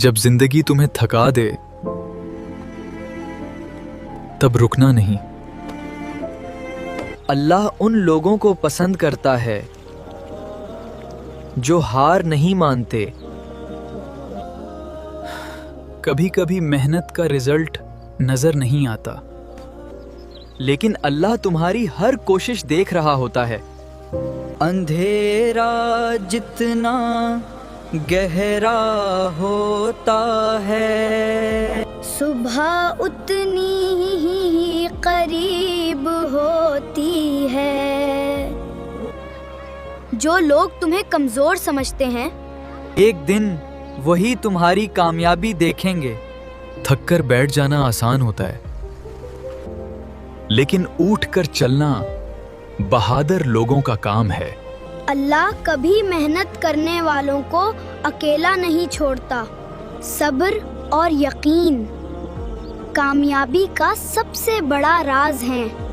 جب زندگی تمہیں تھکا دے تب رکنا نہیں۔ اللہ ان لوگوں کو پسند کرتا ہے جو ہار نہیں مانتے۔ کبھی کبھی محنت کا رزلٹ نظر نہیں آتا، لیکن اللہ تمہاری ہر کوشش دیکھ رہا ہوتا ہے۔ اندھیرا جتنا گہرا ہوتا ہے صبح اتنی ہی قریب ہوتی ہے۔ جو لوگ تمہیں کمزور سمجھتے ہیں ایک دن وہی تمہاری کامیابی دیکھیں گے۔ تھک کر بیٹھ جانا آسان ہوتا ہے، لیکن اٹھ کر چلنا بہادر لوگوں کا کام ہے۔ اللہ کبھی محنت کرنے والوں کو اکیلا نہیں چھوڑتا۔ صبر اور یقین کامیابی کا سب سے بڑا راز ہیں۔